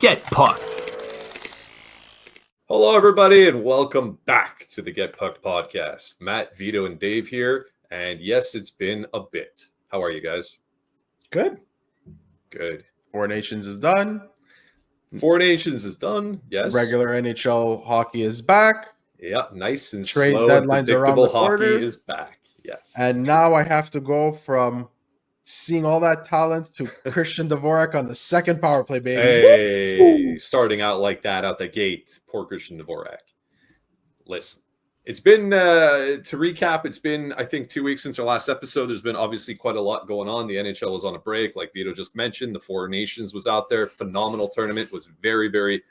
Get Pucked. Hello, everybody, and welcome back to the Get Pucked podcast. Matt, Vito, and Dave here. And yes, it's been a bit. How are you guys? Good. Four Nations is done. Four Nations is done. Yes. Regular NHL hockey is back. Yeah, nice and Trade slow and deadlines around predictable the hockey corner. is back. Yes. And now I have to go from seeing all that talent to Christian Dvorak on the second power play, baby. Hey, starting out like that out the gate. Poor Christian Dvorak. Listen, it's been, to recap, it's been, I think, 2 weeks since our last episode. There's been obviously quite a lot going on. The NHL was on a break, like Vito just mentioned. The Four Nations was out there. Phenomenal tournament. Was very, very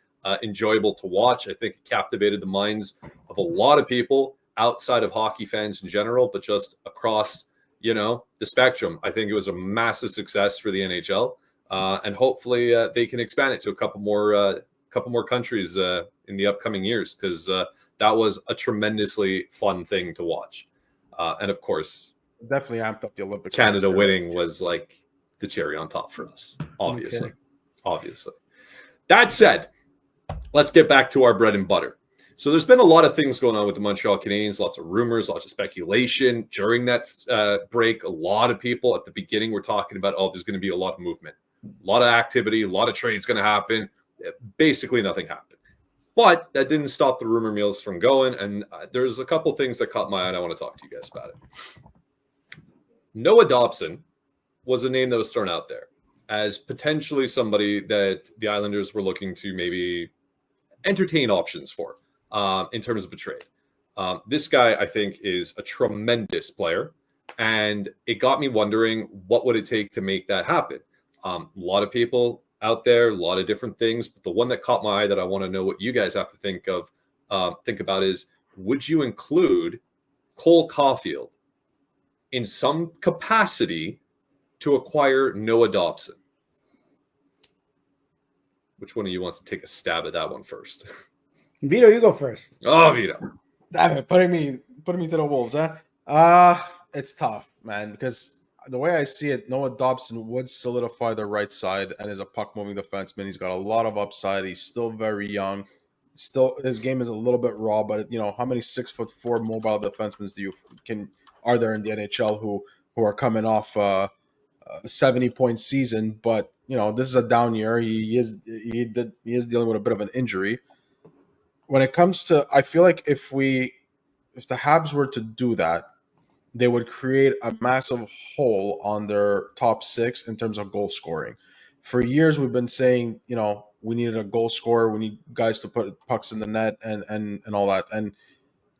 enjoyable to watch. I think it captivated the minds of a lot of people outside of hockey fans in general, but just across, the spectrum. I think it was a massive success for the NHL, and hopefully they can expand it to a couple more countries in the upcoming years, because that was a tremendously fun thing to watch. And of course, definitely amped up the Olympics. Canada winning was like the cherry on top for us, obviously. Okay. Obviously. That said, let's get back to our bread and butter. So there's been a lot of things going on with the Montreal Canadiens, lots of rumors, lots of speculation. During that break, a lot of people at the beginning were talking about, there's going to be a lot of movement, a lot of activity, a lot of trades going to happen. Basically, nothing happened. But that didn't stop the rumor mills from going, and there's a couple things that caught my eye, and I want to talk to you guys about it. Noah Dobson was a name that was thrown out there as potentially somebody that the Islanders were looking to maybe entertain options for in terms of a trade. This guy, I think, is a tremendous player, and it got me wondering, what would it take to make that happen? A lot of people out there, a lot of different things, but the one that caught my eye that I want to know what you guys have to think about is, would you include Cole Caufield in some capacity to acquire Noah Dobson? Which one of you wants to take a stab at that one first? Vito, you go first. Oh, Vito. Damn it, putting me to the wolves, huh? It's tough, man, because the way I see it, Noah Dobson would solidify the right side and is a puck-moving defenseman. He's got a lot of upside. He's still very young. Still, his game is a little bit raw, but how many 6'4" mobile defensemen are there in the NHL who are coming off a 70-point season? But this is a down year. He is dealing with a bit of an injury. When it comes to, I feel like if the Habs were to do that, they would create a massive hole on their top six in terms of goal scoring. For years, we've been saying, we needed a goal scorer. We need guys to put pucks in the net and all that. And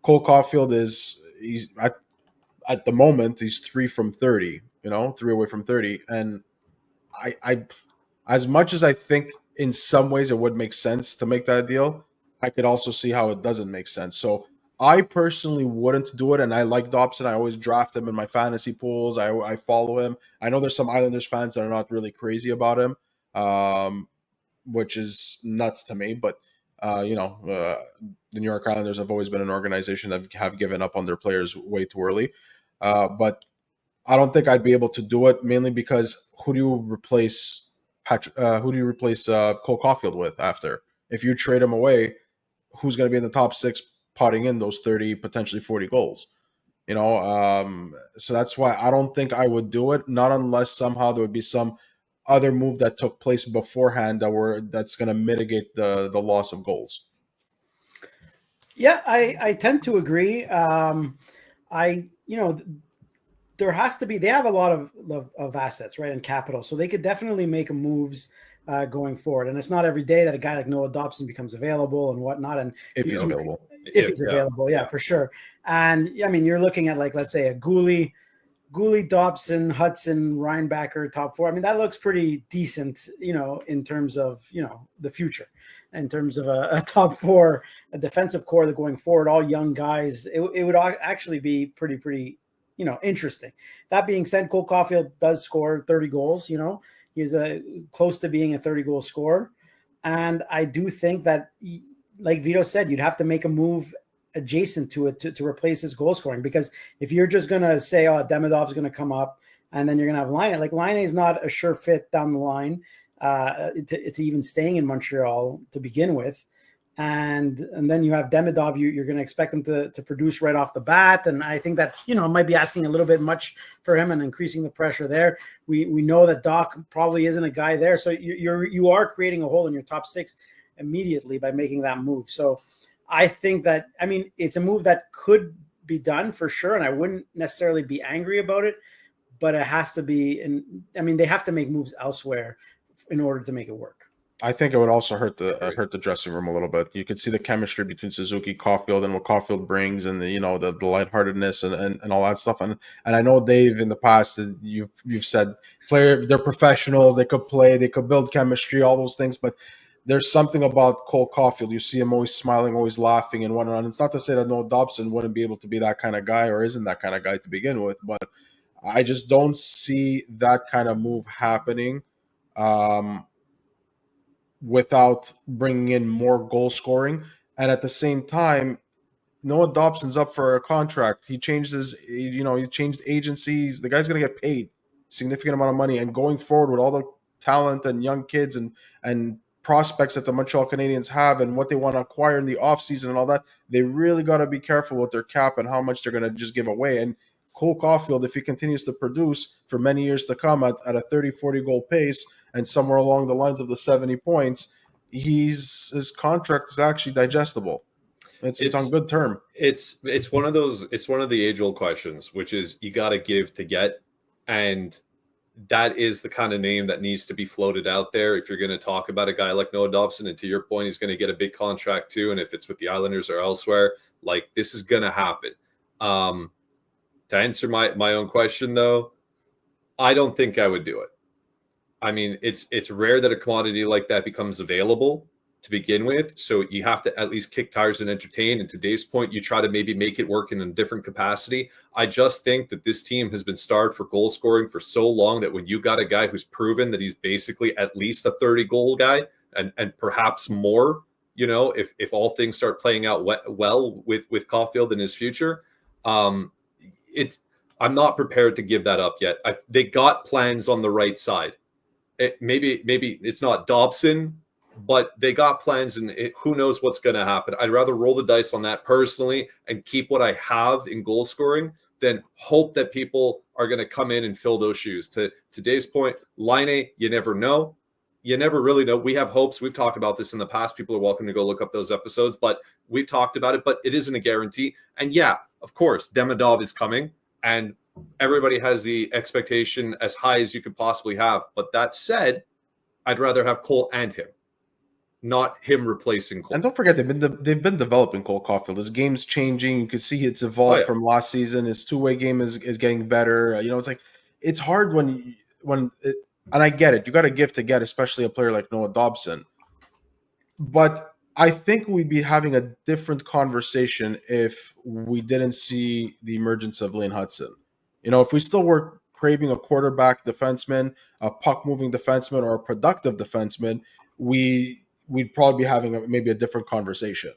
Cole Caufield he's at the moment, he's 3 from 30, 3 away from 30. And I as much as I think in some ways it would make sense to make that deal, I could also see how it doesn't make sense. So I personally wouldn't do it, and I like Dobson. I always draft him in my fantasy pools. I follow him. I know there's some Islanders fans that are not really crazy about him, which is nuts to me. But, the New York Islanders have always been an organization that have given up on their players way too early. But I don't think I'd be able to do it, mainly because who do you replace Cole Caufield with after? If you trade him away, who's going to be in the top six potting in those 30, potentially 40 goals? So that's why I don't think I would do it, not unless somehow there would be some other move that took place beforehand that's going to mitigate the loss of goals. Yeah, I tend to agree. There has to be, they have a lot of assets, right, and capital, so they could definitely make moves going forward. And it's not every day that a guy like Noah Dobson becomes available and whatnot. And if he's available. If he's available, yeah, for sure. And I mean, you're looking at, like, let's say a Gooley, Dobson, Hudson, Reinbacher, top four. I mean, that looks pretty decent, in terms of, the future, in terms of a top four, a defensive core that going forward, all young guys. It would actually be pretty, interesting. That being said, Cole Caufield does score 30 goals. He's close to being a 30-goal scorer. And I do think that, like Vito said, you'd have to make a move adjacent to it to replace his goal scoring. Because if you're just going to say, Demidov's going to come up, and then you're going to have Laine. Like, Laine is not a sure fit down the line. to even staying in Montreal to begin with. And then you have Demidov. You're going to expect him to produce right off the bat, and I think that's might be asking a little bit much for him and increasing the pressure there. We know that Doc probably isn't a guy there, so you are creating a hole in your top six immediately by making that move. So I think that it's a move that could be done for sure, and I wouldn't necessarily be angry about it, but it has to be. They have to make moves elsewhere in order to make it work. I think it would also hurt the dressing room a little bit. You could see the chemistry between Suzuki, Caufield, and what Caufield brings, and the lightheartedness and all that stuff. And I know, Dave, in the past that you've said they're professionals, they could play, they could build chemistry, all those things. But there's something about Cole Caufield. You see him always smiling, always laughing, and whatnot. And it's not to say that Noah Dobson wouldn't be able to be that kind of guy or isn't that kind of guy to begin with, but I just don't see that kind of move happening. Without bringing in more goal scoring. And at the same time, Noah Dobson's up for a contract. He changed he changed agencies. The guy's going to get paid significant amount of money. And going forward with all the talent and young kids and prospects that the Montreal Canadiens have and what they want to acquire in the offseason and all that, they really got to be careful with their cap and how much they're going to just give away. And Cole Caufield, if he continues to produce for many years to come at a 30-40 goal pace and somewhere along the lines of the 70 points, his contract is actually digestible. It's on good term. It's one of the age-old questions, which is you got to give to get, and that is the kind of name that needs to be floated out there if you're going to talk about a guy like Noah Dobson. And to your point, he's going to get a big contract too, and if it's with the Islanders or elsewhere, like, this is going to happen. To answer my own question, though, I don't think I would do it. I mean, it's rare that a commodity like that becomes available to begin with, so you have to at least kick tires and entertain. And to Dave's point, you try to maybe make it work in a different capacity. I just think that this team has been starved for goal scoring for so long that when you got a guy who's proven that he's basically at least a 30-goal guy and perhaps more, if all things start playing out well with Caufield in his future, I'm not prepared to give that up yet. They got plans on the right side. Maybe it's not Dobson, but they got plans, and who knows what's going to happen. I'd rather roll the dice on that personally and keep what I have in goal scoring than hope that people are going to come in and fill those shoes. To Dave's point, Laine, you never know. You never really know. We have hopes. We've talked about this in the past. People are welcome to go look up those episodes, but we've talked about it, but it isn't a guarantee. And yeah, of course, Demidov is coming, and everybody has the expectation as high as you could possibly have. But that said, I'd rather have Cole and him, not him replacing Cole. And don't forget, they've been developing Cole Caufield. His game's changing. You can see it's evolved from last season. His two-way game is getting better. It's like, it's hard when and I get it. You got to give to get, especially a player like Noah Dobson. But I think we'd be having a different conversation if we didn't see the emergence of Lane Hutson. If we still were craving a quarterback defenseman, a puck-moving defenseman, or a productive defenseman, we'd probably be having maybe a different conversation.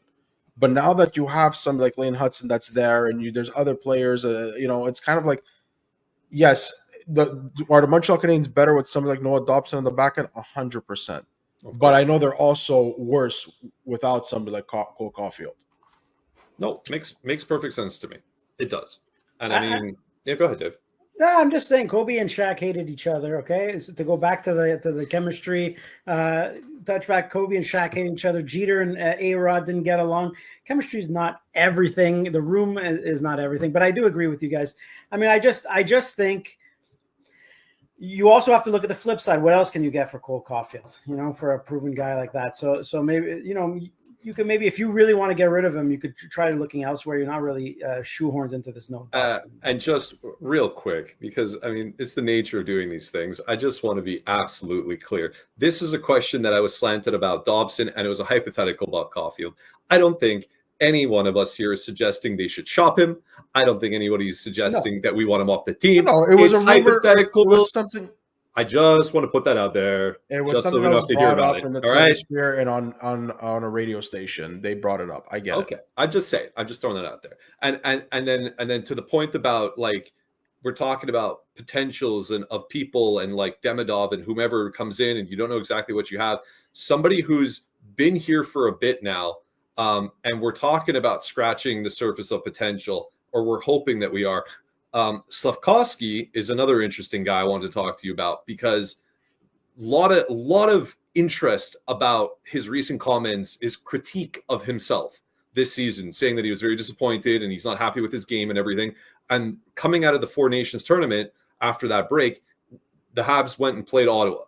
But now that you have somebody like Lane Hutson that's there, and there's other players, it's kind of like, yes, are the Montreal Canadiens better with somebody like Noah Dobson on the back end? 100%. But I know they're also worse without somebody like Cole Caufield. No, makes perfect sense to me. It does. And I mean, yeah, go ahead, Dave. No, I'm just saying Kobe and Shaq hated each other. Okay, so to go back to the chemistry, touchback. Kobe and Shaq hated each other. Jeter and A-Rod didn't get along. Chemistry is not everything. The room is not everything. But I do agree with you guys. I mean, I just think you also have to look at the flip side. What else can you get for Cole Caufield? For a proven guy like that. So maybe you could if you really want to get rid of him, you could try looking elsewhere. You're not really shoehorned into this note. And just real quick, because I mean, it's the nature of doing these things. I just want to be absolutely clear. This is a question that I was slanted about Dobson, and it was a hypothetical about Caufield. I don't think any one of us here is suggesting they should shop him. I don't think anybody is suggesting that we want him off the team. No, it was a hypothetical. It was something. I just want to put that out there. It was something that was brought up in the Twitter sphere and on a radio station. They brought it up. I get it. Okay, I'm just saying. I'm just throwing that out there. And then to the point about like we're talking about potentials and of people and like Demidov and whomever comes in, and you don't know exactly what you have. Somebody who's been here for a bit now, and we're talking about scratching the surface of potential, or we're hoping that we are. Slafkovsky is another interesting guy I wanted to talk to you about, because lot of interest about his recent comments is critique of himself this season, saying that he was very disappointed and he's not happy with his game and everything. And coming out of the Four Nations tournament after that break, the Habs went and played Ottawa,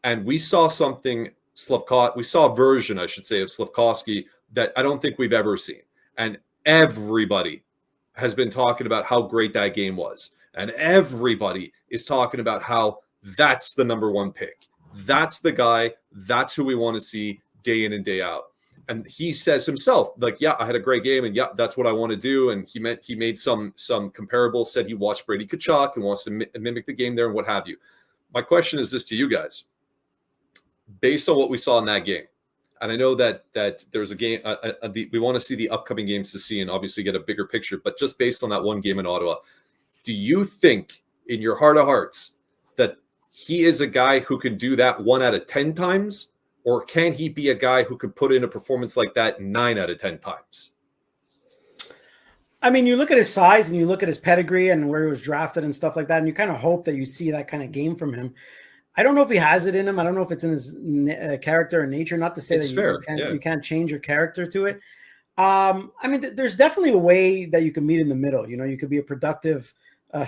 and we saw we saw a version, I should say, of Slafkovsky that I don't think we've ever seen. And everybody has been talking about how great that game was, and everybody is talking about how that's the number one pick. That's the guy. That's who we want to see day in and day out. And he says himself, like, yeah, I had a great game, and yeah, that's what I want to do. And he made some comparables, said he watched Brady Tkachuk and wants to mimic the game there and what have you. My question is this to you guys. Based on what we saw in that game, and I know that there's a game, we want to see the upcoming games to see and obviously get a bigger picture, but just based on that one game in Ottawa, do you think in your heart of hearts that he is a guy who can do that 1 out of 10 times? Or can he be a guy who could put in a performance like that 9 out of 10 times? I mean, you look at his size and you look at his pedigree and where he was drafted and stuff like that, and you kind of hope that you see that kind of game from him. I don't know if he has it in him. I don't know if it's in his character and nature. Not to say it's that fair. You can't change your character to it. I mean, there's definitely a way that you can meet in the middle. You know, you could be a productive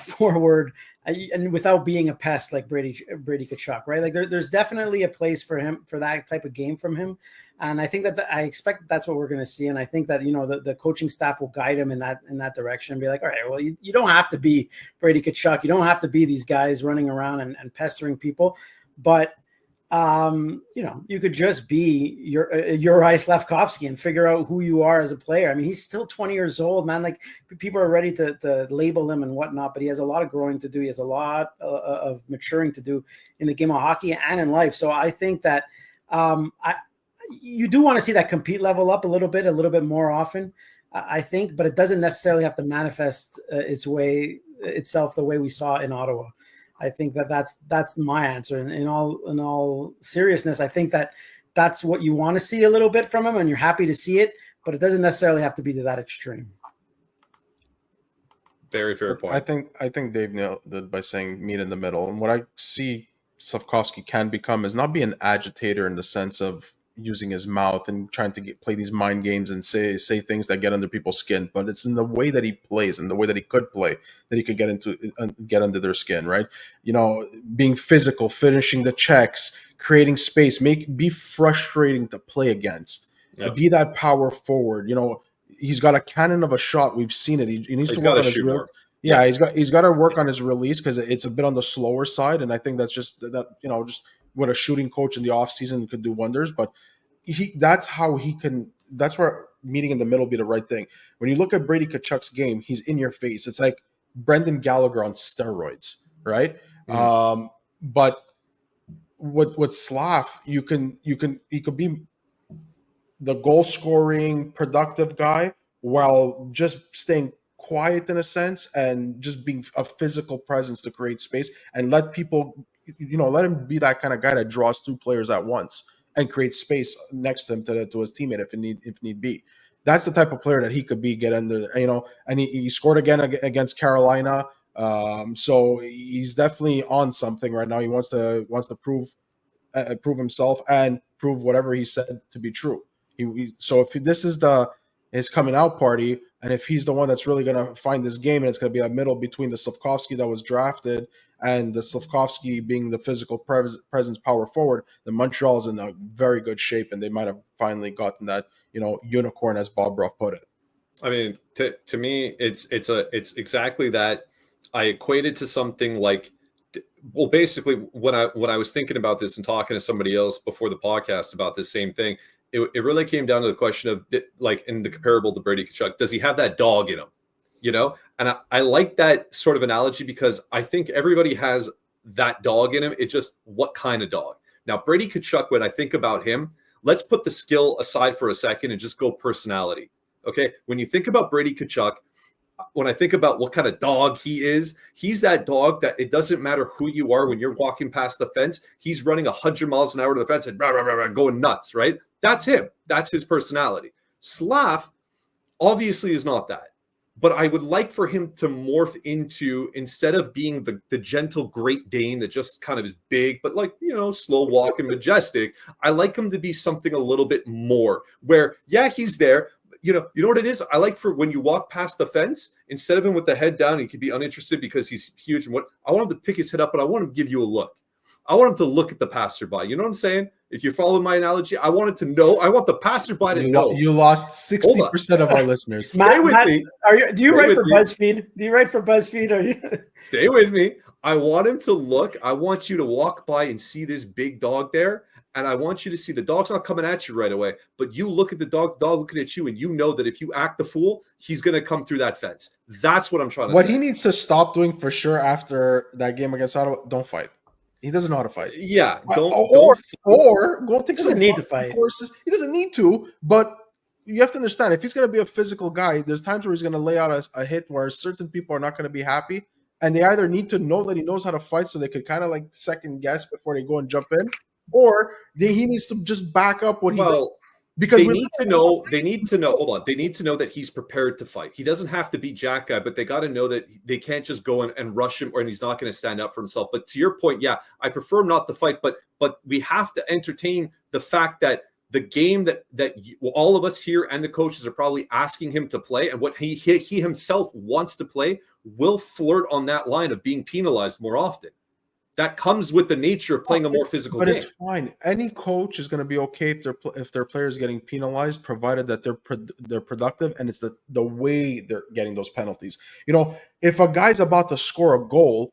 forward and without being a pest like Brady Tkachuk, right? Like there's definitely a place for him, for that type of game from him. And I think that I expect that's what we're going to see. And I think that, you know, the coaching staff will guide him in that direction and be like, all right, well, you don't have to be Brady Tkachuk. You don't have to be these guys running around and pestering people. But, you know, you could just be your Slafkovsky and figure out who you are as a player. I mean, he's still 20 years old, man. Like, people are ready to label him and whatnot, but he has a lot of growing to do. He has a lot of maturing to do in the game of hockey and in life. So I think that you do want to see that compete level up a little bit more often, I think, but it doesn't necessarily have to manifest itself the way we saw in Ottawa. I think that's my answer. And in all seriousness, I think that's what you want to see a little bit from him, and you're happy to see it, but it doesn't necessarily have to be to that extreme. Very fair point. I think Dave nailed it by saying meet in the middle. And what I see Slafkovsky can become is not be an agitator in the sense of using his mouth and trying to play these mind games and say things that get under people's skin, but it's in the way that he plays and the way that he could play that he could get under their skin, right? You know, being physical, finishing the checks, creating space, be frustrating to play against. Yep. Be that power forward. You know, he's got a cannon of a shot. We've seen it. He needs to work on his release. Yeah, he's got to work on his release because it's a bit on the slower side, and I think that's just that, you know, just what a shooting coach in the offseason could do wonders. But that's where meeting in the middle be the right thing. When you look at Brady Tkachuk's game, he's in your face. It's like Brendan Gallagher on steroids, right? Mm-hmm. But with Slaf, he could be the goal scoring, productive guy while just staying quiet in a sense and just being a physical presence to create space and let people, you know, let him be that kind of guy that draws two players at once and creates space next to him to his teammate if need be. That's the type of player that he could be, get under, you know, and he scored again against Carolina. So he's definitely on something right now. He wants to prove himself and prove whatever he said to be true. So if this is his coming out party, and if he's the one that's really going to find this game, and it's going to be a middle between the Slafkovsky that was drafted and the Slafkovsky being the physical presence power forward, then Montreal is in a very good shape, and they might have finally gotten that, you know, unicorn, as Bob Ruff put it. I mean, to me, it's exactly that. I equate it to something like, well, basically, when I was thinking about this and talking to somebody else before the podcast about this same thing, it really came down to the question of, like, in the comparable to Brady Tkachuk, does he have that dog in him? You know, and I like that sort of analogy because I think everybody has that dog in him. It's just what kind of dog. Now, Brady Tkachuk, when I think about him, let's put the skill aside for a second and just go personality. Okay, when you think about Brady Tkachuk, when I think about what kind of dog he is, he's that dog that it doesn't matter who you are when you're walking past the fence. He's running 100 miles an hour to the fence and rah, rah, rah, rah, going nuts, right? That's him. That's his personality. Slaf obviously is not that. But I would like for him to morph into, instead of being the gentle Great Dane that just kind of is big, but like, slow walk and majestic, I like him to be something a little bit more where, yeah, he's there. You know what it is? I like for when you walk past the fence, instead of him with the head down, he could be uninterested because he's huge. And I want him to pick his head up, but I want him to give you a look. I want him to look at the passerby. You know what I'm saying? If you follow my analogy, I want the passerby to know. You lost 60% of our listeners. Stay with me. Do you write for BuzzFeed? Do you write for BuzzFeed? Or you... Stay with me. I want him to look. I want you to walk by and see this big dog there. And I want you to see the dog's not coming at you right away, but you look at the dog looking at you, and you know that if you act the fool, he's going to come through that fence. That's what I'm trying to say. What he needs to stop doing for sure after that game against Ottawa, don't fight. He doesn't know how to fight. Yeah, or go take some need to fight courses. He doesn't need to, but you have to understand, if he's going to be a physical guy, there's times where he's going to lay out a hit where certain people are not going to be happy, and they either need to know that he knows how to fight so they could kind of like second guess before they go and jump in, or he needs to just back up what he does. Because they need to know. Hold on. They need to know that he's prepared to fight. He doesn't have to be Jack guy, but they got to know that they can't just go in and rush him, or he's not going to stand up for himself. But to your point, yeah, I prefer him not to fight, but we have to entertain the fact that the game that all of us here and the coaches are probably asking him to play, and what he himself wants to play, will flirt on that line of being penalized more often. That comes with the nature of playing a more physical game. But it's fine. Any coach is going to be okay if their players getting penalized, provided that they're productive, and it's the way they're getting those penalties. If a guy's about to score a goal,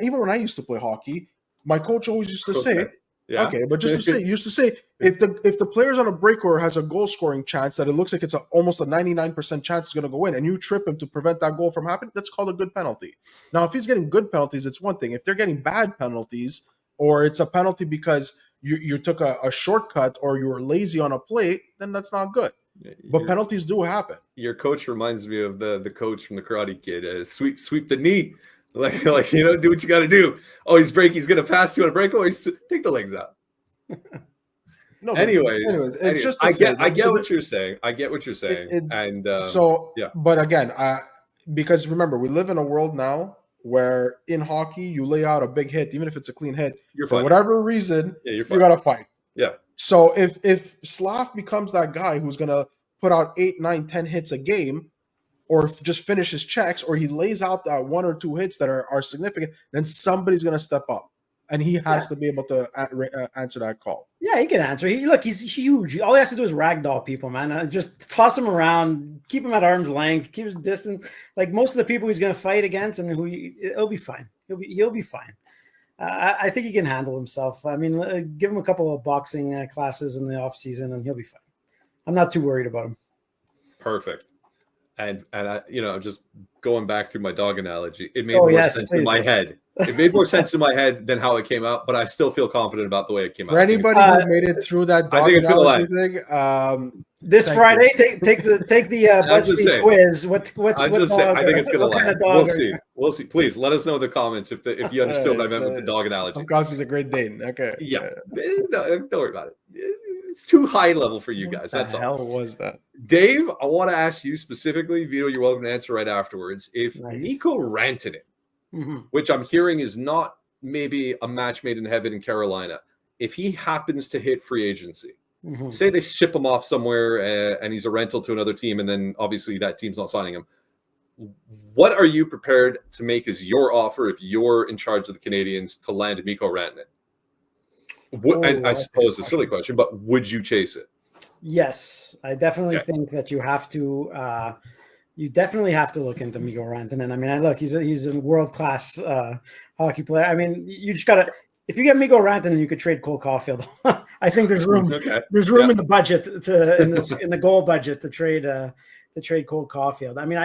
even when I used to play hockey, my coach always used to say, but just to say, if the player's on a break or has a goal scoring chance that it looks like it's almost a 99% chance it's going to go in, and you trip him to prevent that goal from happening, that's called a good penalty. Now, if he's getting good penalties, it's one thing. If they're getting bad penalties, or it's a penalty because you took a shortcut or you were lazy on a play, then that's not good. But penalties do happen. Your coach reminds me of the coach from the Karate Kid. Sweep the knee. Like do what you got to do. Oh, he's going to pass. You want to break? Oh, take the legs out. No, anyways, it's just I get what you're saying. But again, because remember, we live in a world now where in hockey you lay out a big hit, even if it's a clean hit, for whatever reason, you got to fight. Yeah. So if Slaf becomes that guy who's going to put out 8, 9, 10 hits a game, or just finishes checks, or he lays out that 1 or 2 hits that are significant, then somebody's going to step up. And he has to be able to answer that call. Yeah, he can answer. He's huge. All he has to do is ragdoll people, man. Just toss him around, keep him at arm's length, keep his distance. Like most of the people he's going to fight against, and it'll be fine. He'll be fine. I think he can handle himself. I mean, give him a couple of boxing classes in the off season, and he'll be fine. I'm not too worried about him. Perfect. And I, I'm just going back through my dog analogy. It made more sense in my head. It made more sense in my head than how it came out, but I still feel confident about the way it came out. For anybody who made it through that dog analogy thing, this Friday, take the BuzzFeed quiz. What I think it's going to land. We'll see. Please let us know in the comments if you understood what I meant with the dog analogy. Slafkovsky's a Great Dane. Okay. Yeah. No, don't worry about it. It's too high level for you guys. That's all. What the hell was that? Dave, I want to ask you specifically, Vito, you're welcome to answer right afterwards. If Mikko Rantanen, which I'm hearing is not maybe a match made in heaven in Carolina, if he happens to hit free agency, say they ship him off somewhere and he's a rental to another team, and then obviously that team's not signing him, what are you prepared to make as your offer if you're in charge of the Canadiens to land Mikko Rantanen? And I suppose it's a silly question, but would you chase it? Yes, I definitely think that you have to. You definitely have to look into Mikko Rantanen. I mean, look, he's a world-class hockey player. I mean, you just gotta. If you get Mikko Rantanen, you could trade Cole Caufield. I think there's room. There's room in the budget in the goal budget to trade Cole Caufield. I mean,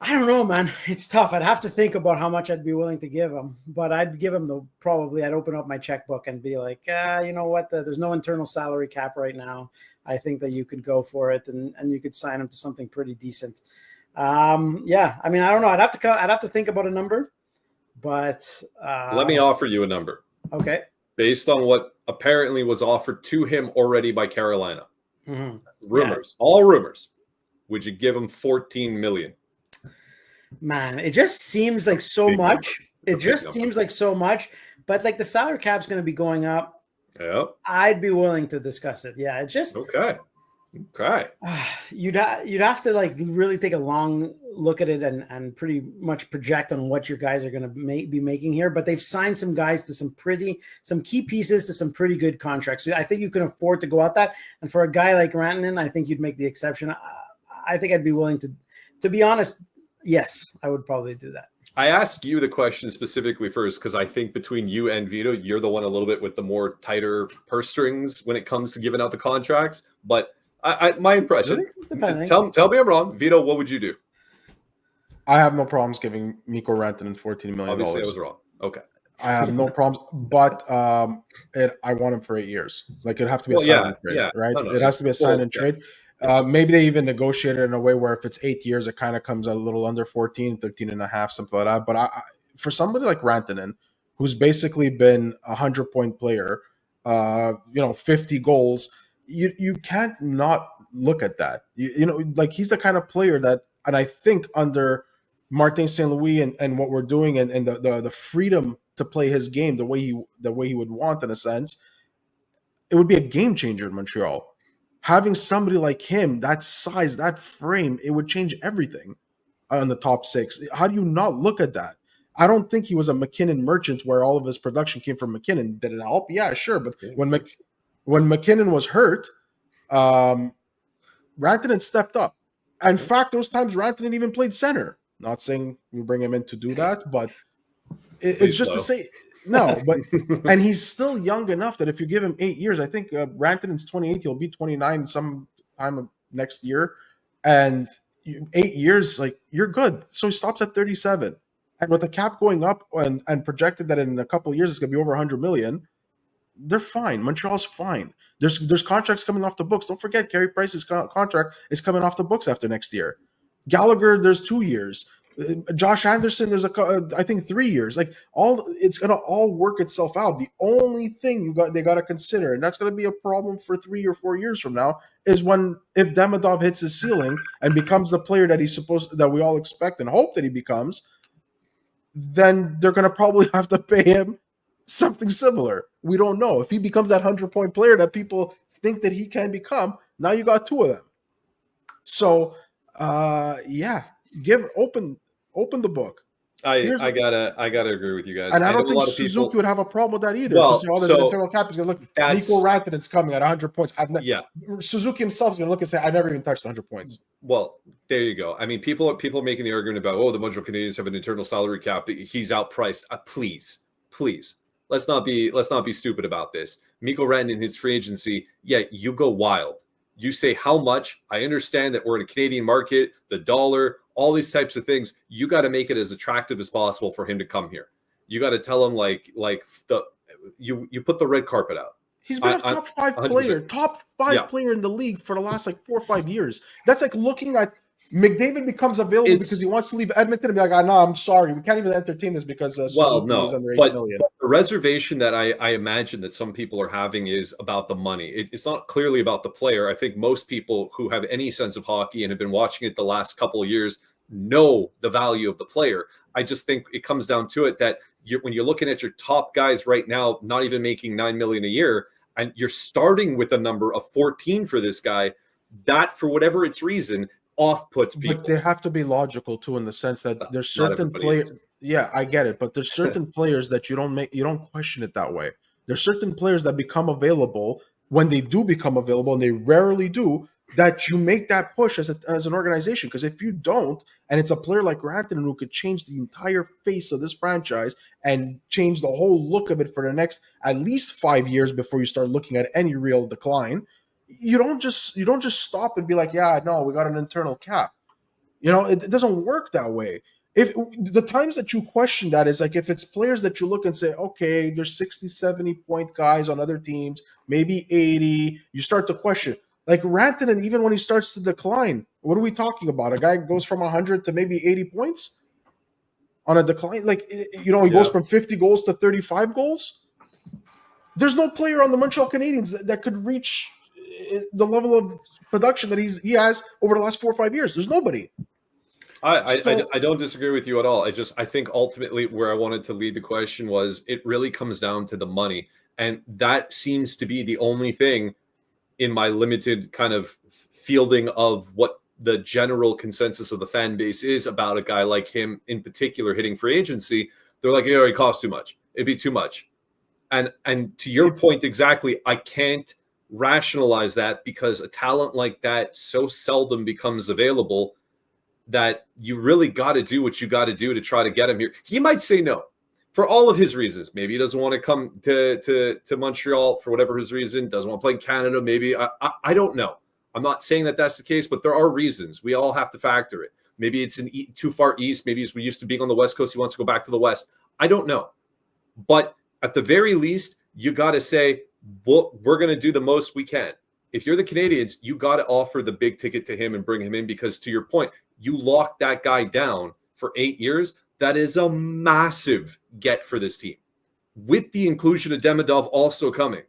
I don't know, man. It's tough. I'd have to think about how much I'd be willing to give him, but I'd give him I'd open up my checkbook and be like, you know what? There's no internal salary cap right now. I think that you could go for it and you could sign him to something pretty decent. Yeah, I mean, I don't know. I'd have to think about a number, but Let me offer you a number. Okay. Based on what apparently was offered to him already by Carolina. Mm-hmm. Rumors, all rumors. Would you give him 14 million? Man, it just seems like so much. It just seems like so much, but like the salary cap's going to be going up. Yep. I'd be willing to discuss it. Yeah, it just okay. You'd have to like really take a long look at it and pretty much project on what your guys are going to be making here. But they've signed some guys to some key pieces to some pretty good contracts. So I think you can afford to go out that. And for a guy like Rantanen, I think you'd make the exception. I think I'd be willing to be honest. Yes, I would probably do that. I asked you the question specifically first because I think between you and Vito, you're the one a little bit with the more tighter purse strings when it comes to giving out the contracts. But my impression, tell me I'm wrong. Vito, what would you do? I have no problems giving Mikko Rantanen $14 million. Obviously, I was wrong. Okay. I have no problems, but I want him for 8 years. Like, it'd have to be a sign and trade, right? No, it has to be a sign and trade. Maybe they even negotiate it in a way where if it's 8 years, it kind of comes a little under 14, 13 and a half, something like that. But for somebody like Rantanen, who's basically been a 100-point player, 50 goals, you can't not look at that. Like he's the kind of player that, and I think under Martin St. Louis and what we're doing and the freedom to play his game the way he would want, in a sense, it would be a game changer in Montreal. Having somebody like him, that size, that frame, it would change everything on the top six. How do you not look at that? I don't think he was a McKinnon merchant where all of his production came from McKinnon. Did it help? Yeah, sure. But when McKinnon was hurt, Rantanen stepped up. In fact, those times Rantanen even played center. Not saying we bring him in to do that, but it's just to say no. But and he's still young enough that if you give him 8 years, I think Rantanen's 28. He'll be 29 sometime next year, and 8 years, like, you're good. So he stops at 37, and with the cap going up and projected that in a couple of years it's going to be over 100 million. They're fine. Montreal's fine. There's contracts coming off the books. Don't forget, Carey Price's contract is coming off the books after next year. Gallagher, there's 2 years. Josh Anderson, there's I think 3 years. Like, it's gonna all work itself out. The only thing they got to consider, and that's gonna be a problem for 3 or 4 years from now, is if Demidov hits his ceiling and becomes the player that we all expect and hope that he becomes, then they're gonna probably have to pay him something similar. We don't know. If he becomes that 100-point player that people think that he can become, now you got two of them. So open the book. I gotta agree with you guys. And I don't think Suzuki would have a problem with that either. Well, to say, there's an internal cap is going to look. Mikko Rantanen's coming at 100 points. Suzuki himself is going to look and say, I never even touched 100 points. Well, there you go. I mean, people are making the argument about, the Montreal Canadiens have an internal salary cap. He's outpriced. Please. Let's not be stupid about this. Mikko Rantanen hits free agency. Yeah, you go wild. You say how much. I understand that we're in a Canadian market, the dollar, all these types of things. You got to make it as attractive as possible for him to come here. You got to tell him you put the red carpet out. He's been a top five player in the league for the last 4 or 5 years. That's like looking at McDavid becomes available because he wants to leave Edmonton and be like, no, I'm sorry, we can't even entertain this because Suzuki is under $8 million. But the reservation that I imagine that some people are having is about the money. It's not clearly about the player. I think most people who have any sense of hockey and have been watching it the last couple of years know the value of the player. I just think it comes down to it that when you're looking at your top guys right now, not even making $9 million a year, and you're starting with a number of 14 for this guy, that for whatever its reason off-puts people. But they have to be logical too, in the sense that there's certain players. Yeah, I get it, but there's certain players that you don't question it that way. There's certain players that become available when they do become available, and they rarely do, that you make that push as an organization. Because if you don't, and it's a player like Rantanen who could change the entire face of this franchise and change the whole look of it for the next at least 5 years before you start looking at any real decline, you don't just stop and be like, yeah, no, we got an internal cap. It doesn't work that way. If the times that you question that is if it's players that you look and say, okay, there's 60, 70 point guys on other teams, maybe 80, you start to question. Like Rantanen, even when he starts to decline, what are we talking about? A guy goes from 100 to maybe 80 points on a decline. Like, he goes from 50 goals to 35 goals. There's no player on the Montreal Canadiens that could reach the level of production that he has over the last 4 or 5 years. There's nobody. I don't disagree with you at all. I think ultimately where I wanted to lead the question was it really comes down to the money. And that seems to be the only thing in my limited kind of fielding of what the general consensus of the fan base is about a guy like him in particular hitting free agency. They're like, it costs too much. It'd be too much. And to your point exactly, I can't rationalize that because a talent like that so seldom becomes available that you really got to do what you got to do to try to get him here. He might say no for all of his reasons. Maybe he doesn't want to come to Montreal for whatever his reason, doesn't want to play in Canada. Maybe I don't know. I'm not saying that that's the case, but there are reasons. We all have to factor it. Maybe it's too far east. Maybe it's used to being on the West Coast. He wants to go back to the West. I don't know. But at the very least, you got to say, well, we're going to do the most we can. If you're the Canadiens, you got to offer the big ticket to him and bring him in because, to your point, you locked that guy down for 8 years. That is a massive get for this team. With the inclusion of Demidov also coming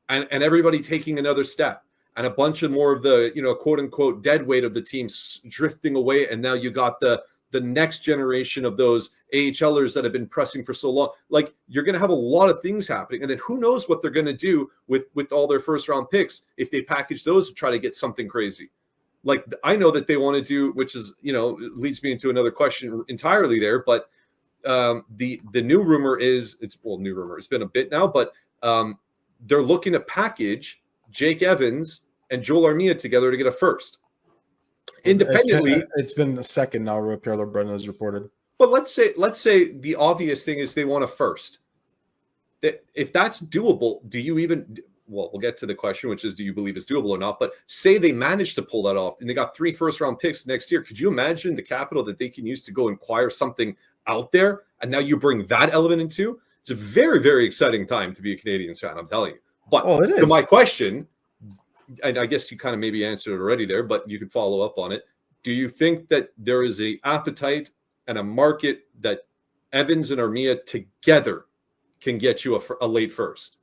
and everybody taking another step and a bunch of more of the, quote unquote, dead weight of the team drifting away. And now you got the next generation of those AHLers that have been pressing for so long. Like, you're going to have a lot of things happening. And then who knows what they're going to do with all their first round picks if they package those to try to get something crazy. Like, I know that they want to do, which is, leads me into another question entirely there. But the new rumor is, new rumor. It's been a bit now, but they're looking to package Jake Evans and Joel Armia together to get a first. Independently, it's been a second now. Pierre LeBrun has reported. But let's say the obvious thing is they want a first. That if that's doable, do you even? Well, we'll get to the question, which is, do you believe it's doable or not? But say they managed to pull that off, and they got 3 first-round picks next year. Could you imagine the capital that they can use to go acquire something out there? And now you bring that element into. It's a very, very exciting time to be a Canadiens fan. I'm telling you. But to my question. And I guess you kind of maybe answered it already there, but you can follow up on it. Do you think that there is an appetite and a market that Evans and Armia together can get you a late first?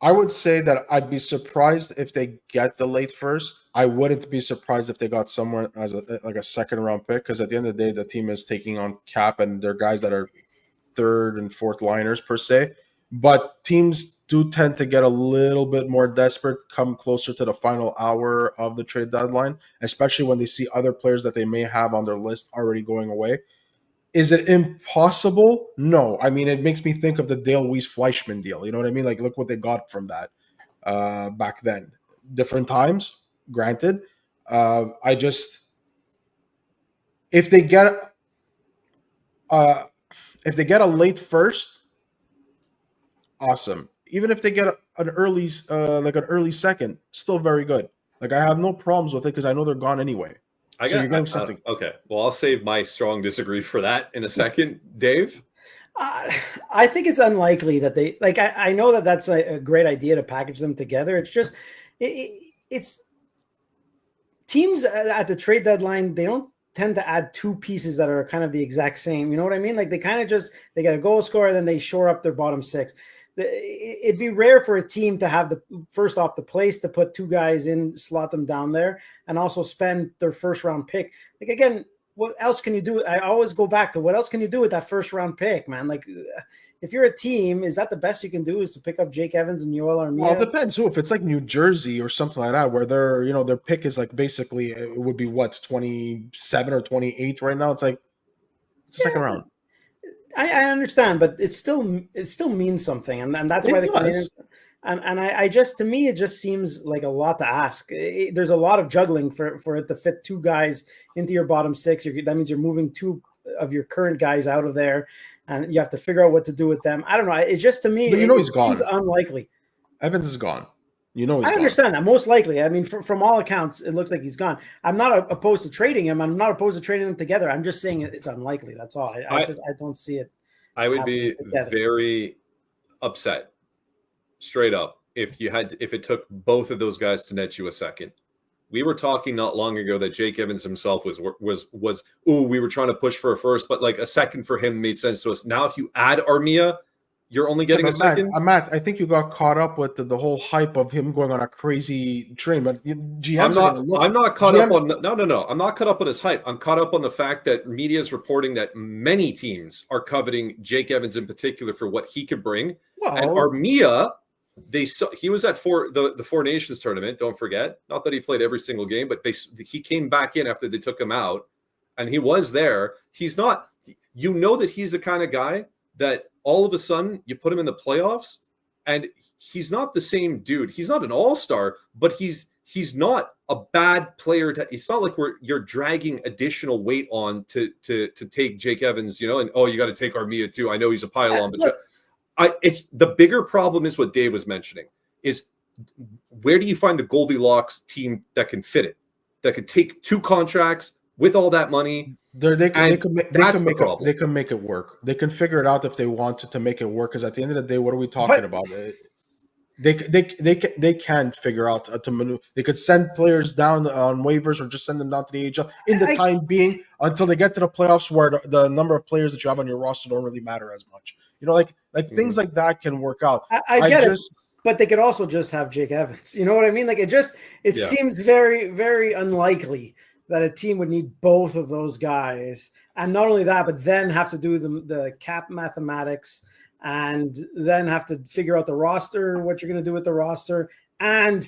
I would say that I'd be surprised if they get the late first. I wouldn't be surprised if they got someone as a second round pick, because at the end of the day, the team is taking on cap and they're guys that are third and fourth liners per se. But teams do tend to get a little bit more desperate come closer to the final hour of the trade deadline, especially when they see other players that they may have on their list already going away. Is it impossible? No. I mean, it makes me think of the Dale Weiss-Fleischmann deal. You know what I mean? Like, look what they got from that back then. Different times, granted. If they get a late first, awesome. Even if they get an early second, still very good. Like, I have no problems with it because I know they're gone anyway. You're getting something. Okay. Well, I'll save my strong disagree for that in a second. Dave? I think it's unlikely that they like. I know that that's a great idea to package them together. It's just it's teams at the trade deadline. They don't tend to add 2 pieces that are kind of the exact same. You know what I mean? Like, they kind of they get a goal scorer, then they shore up their bottom 6. It'd be rare for a team to have the place to put 2 guys in, slot them down there, and also spend their first round pick. Like, again, what else can you do? I always go back to what else can you do with that first round pick, man? Like, if you're a team, is that the best you can do is to pick up Jake Evans and Yoel Armia? Well, it depends who. If it's like New Jersey or something like that, where their pick is like basically it would be what 27 or 28 right now. It's like it's a second round. I understand, but it still means something, and that's why the Canadiens. And I just, to me, it just seems like a lot to ask. There's a lot of juggling for it to fit 2 guys into your bottom 6. That means you're moving 2 of your current guys out of there, and you have to figure out what to do with them. I don't know. It just, to me, but he's gone. Seems unlikely. Evans is gone. He's I understand that. Most likely. I mean, from all accounts, it looks like he's gone. I'm not opposed to trading him. I'm not opposed to trading them together. I'm just saying it's unlikely. That's all. I don't see it. I would be very upset, straight up, if it took both of those guys to net you a second. We were talking not long ago that Jake Evans himself was we were trying to push for a first, but like a second for him made sense to us. Now, if you add Armia, you're only getting a second. Matt, I think you got caught up with the whole hype of him going on a crazy train. But GMs I'm not caught up on no. I'm not caught up on his hype. I'm caught up on the fact that media is reporting that many teams are coveting Jake Evans in particular for what he could bring. Well, and Armia, he was at the Four Nations tournament. Don't forget, not that he played every single game, but he came back in after they took him out, and he was there. He's not. You know that he's the kind of guy that all of a sudden you put him in the playoffs, and he's not the same dude. He's not an all-star, but he's not a bad player. It's not like you're dragging additional weight on to take Jake Evans, and you got to take Armia too. I know he's a pylon, but it's the bigger problem is what Dave was mentioning is where do you find the Goldilocks team that can fit it, that could take 2 contracts with all that money. They can make it work. They can figure it out if they want to make it work. Because at the end of the day, what are we talking about? They can figure out to maneuver. They could send players down on waivers or just send them down to the AHL in the time being until they get to the playoffs, where the number of players that you have on your roster don't really matter as much. Things like that can work out. I get it, but they could also just have Jake Evans. You know what I mean? Like it seems very, very unlikely that a team would need both of those guys. And not only that, but then have to do the cap mathematics and then have to figure out the roster, what you're going to do with the roster, and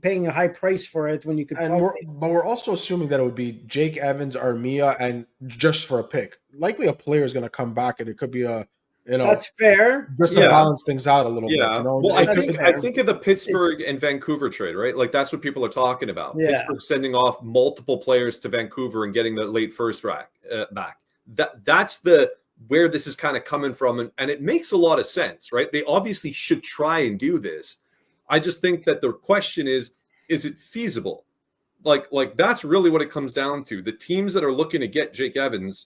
paying a high price for it when you could. But we're also assuming that it would be Jake Evans, Armia, and just for a pick. Likely a player is going to come back, and it could be that's fair. Just to balance things out a little bit. Well, I think of the Pittsburgh and Vancouver trade, right? Like that's what people are talking about. Yeah. Pittsburgh sending off multiple players to Vancouver and getting the late first back. That's where this is kind of coming from, and it makes a lot of sense, right? They obviously should try and do this. I just think that the question is it feasible? Like that's really what it comes down to. The teams that are looking to get Jake Evans,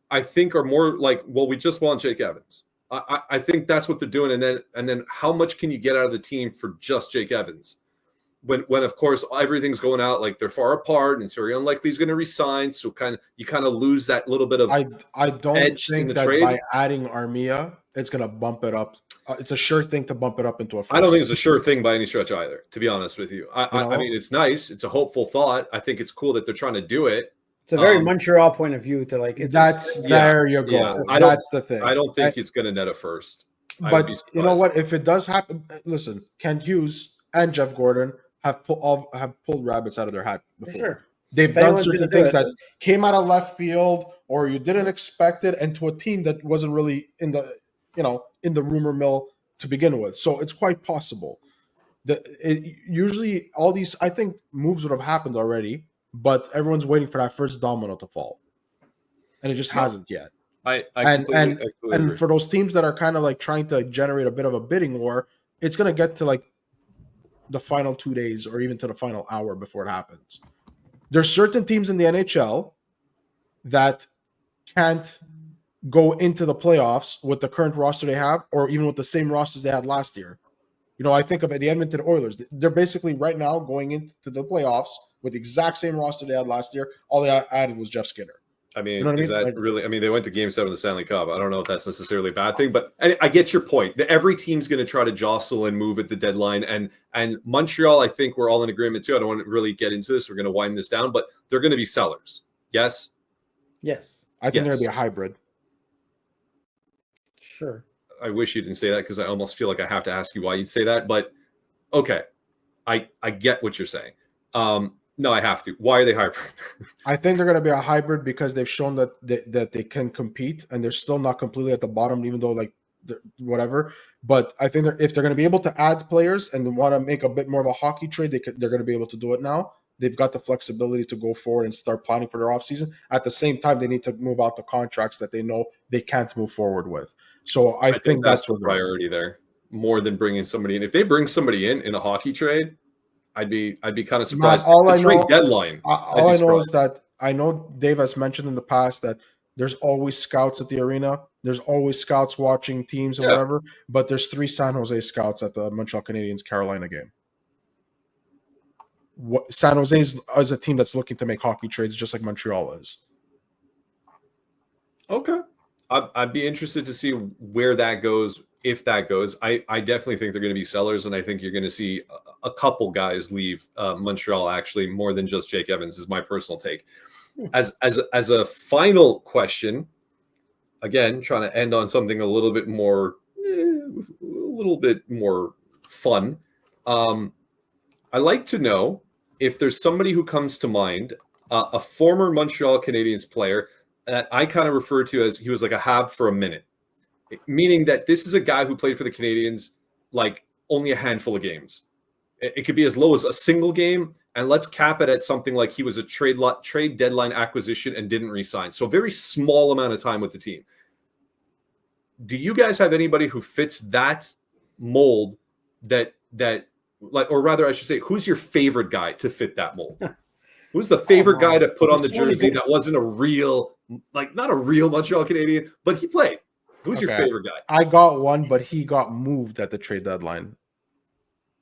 I think are more like, well, we just want Jake Evans. I think that's what they're doing, and then how much can you get out of the team for just Jake Evans? When of course everything's going out like they're far apart and it's very unlikely he's going to resign, so you kind of lose that little bit of. I don't think that trade. By adding Armia, it's going to bump it up. It's a sure thing to bump it up into a first. I don't think it's a sure thing by any stretch either, to be honest with you. I mean, it's nice. It's a hopeful thought. I think it's cool that they're trying to do it. It's a very Montreal point of view to like. There you go. Yeah. That's the thing. I don't think it's going to net a first. But you know what? If it does happen, listen, Kent Hughes and Jeff Gordon have pulled rabbits out of their hat before. Sure. They've done certain things that came out of left field, or you didn't expect it, and to a team that wasn't really in the rumor mill to begin with. So it's quite possible. Usually all these, I think, moves would have happened already, but everyone's waiting for that first domino to fall, and it just hasn't yet. And for those teams that are kind of like trying to generate a bit of a bidding war, it's going to get to like the final 2 days or even to the final hour before it happens. There's certain teams in the NHL that can't go into the playoffs with the current roster they have, or even with the same rosters they had last year. I think of the Edmonton Oilers. They're basically right now going into the playoffs with the exact same roster they had last year. All they added was Jeff Skinner. I mean, really? I mean, they went to Game 7 of the Stanley Cup. I don't know if that's necessarily a bad thing, but I get your point. Every team's going to try to jostle and move at the deadline. And Montreal, I think we're all in agreement too. I don't want to really get into this. We're going to wind this down, but they're going to be sellers. Yes? Yes. I think they're going to be a hybrid. Sure. I wish you didn't say that because I almost feel like I have to ask you why you'd say that. But okay, I get what you're saying. No, I have to. Why are they hybrid? I think they're going to be a hybrid because they've shown that they can compete, and they're still not completely at the bottom, even though whatever. But I think if they're going to be able to add players and want to make a bit more of a hockey trade, they're going to be able to do it now. They've got the flexibility to go forward and start planning for their offseason. At the same time, they need to move out the contracts that they know they can't move forward with. So I think that's the priority there, more than bringing somebody in. If they bring somebody in a hockey trade, I'd be kind of surprised. All I know is that I know Dave has mentioned in the past that There's always scouts at the arena. There's always scouts watching teams or whatever. But there's 3 San Jose scouts at the Montreal Canadiens Carolina game. San Jose is a team that's looking to make hockey trades just like Montreal is. Okay. I'd be interested to see where that goes, if that goes. I definitely think they're going to be sellers, and I think you're going to see a couple guys leave Montreal, actually, more than just Jake Evans, is my personal take. As a final question, again, trying to end on something a little bit more fun. I like to know if there's somebody who comes to mind, a former Montreal Canadiens player that I kind of refer to as he was like a Hab for a minute, meaning that this is a guy who played for the Canadiens like only a handful of games. It could be as low as a single game, and let's cap it at something like he was a trade deadline acquisition and didn't re-sign. So a very small amount of time with the team. Do you guys have anybody who fits that mold that like, or rather I should say, who's your favorite guy to fit that mold? Who's the favorite guy to put on the jersey that wasn't a real, like not a real Montreal Canadian, but he played? Who's your favorite guy? I got one, but he got moved at the trade deadline.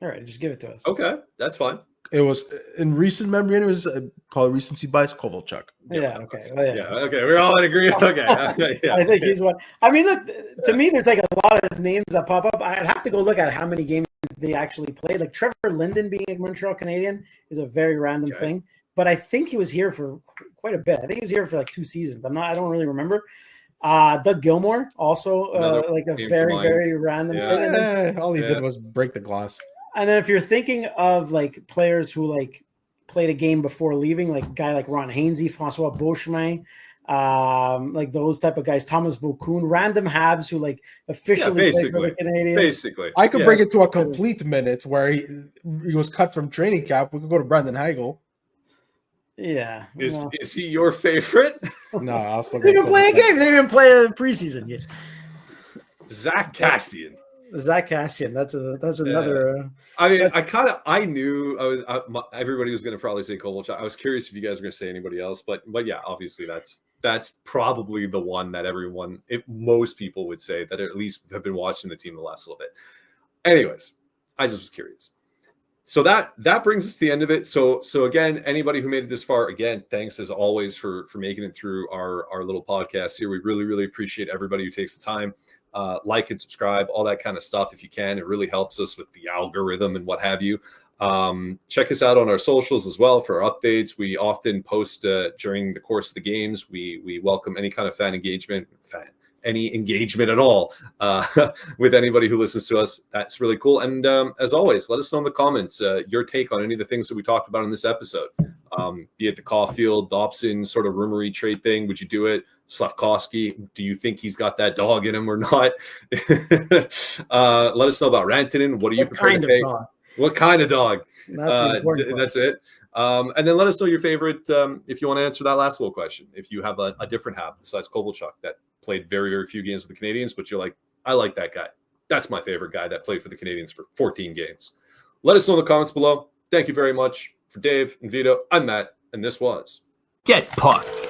All right, just give it to us. Okay, that's fine. It was in recent memory, and it was called recency bias. Kovalchuk. Yeah. Okay. Okay. We're all in agreement. Okay. Yeah. I think he's one. I mean, look, to me, there's like a lot of names that pop up. I'd have to go look at how many games they actually played. Like Trevor Linden being a Montreal Canadian is a very random thing, but I think he was here for quite a bit. I think he was here for like 2 seasons. I don't really remember. Doug Gilmour also like a very, very random thing. All he did was break the glass. And then if you're thinking of like players who like played a game before leaving, like a guy like Ron Hainsey, Francois Beauchemin, like those type of guys, Thomas Vokoun, random Habs who like officially played for the Canadiens. Basically. I could bring it to a complete minute where he was cut from training camp. We could go to Brandon Hagel. Yeah. Is he your favorite? No, I'll still they didn't even play a game. They didn't even play a preseason game. Zach Kassian. That's another. I mean, I knew everybody was going to probably say Kovalchuk. I was curious if you guys were going to say anybody else, but yeah, obviously that's probably the one that most people would say that at least have been watching the team the last little bit. Anyways, I just was curious. So that brings us to the end of it. So again, anybody who made it this far, again, thanks as always for making it through our little podcast here. We really, really appreciate everybody who takes the time. Like and subscribe, all that kind of stuff if you can. It really helps us with the algorithm and what have you. Check us out on our socials as well for updates. We often post during the course of the games. We welcome any kind of any engagement at all with anybody who listens to us. That's really cool. And as always, let us know in the comments your take on any of the things that we talked about in this episode. Be it the Caufield, Dobson sort of rumory trade thing. Would you do it? Slafkovsky, do you think he's got that dog in him or not? Let us know about Rantanen. What do you prefer to take? What kind of dog? That's it. And then let us know your favorite, if you want to answer that last little question. If you have a different Hab besides Kovalchuk that played very, very few games with the Canadiens, but you're like, I like that guy. That's my favorite guy that played for the Canadiens for 14 games. Let us know in the comments below. Thank you very much. For Dave and Vito, I'm Matt, and this was Get Pucked.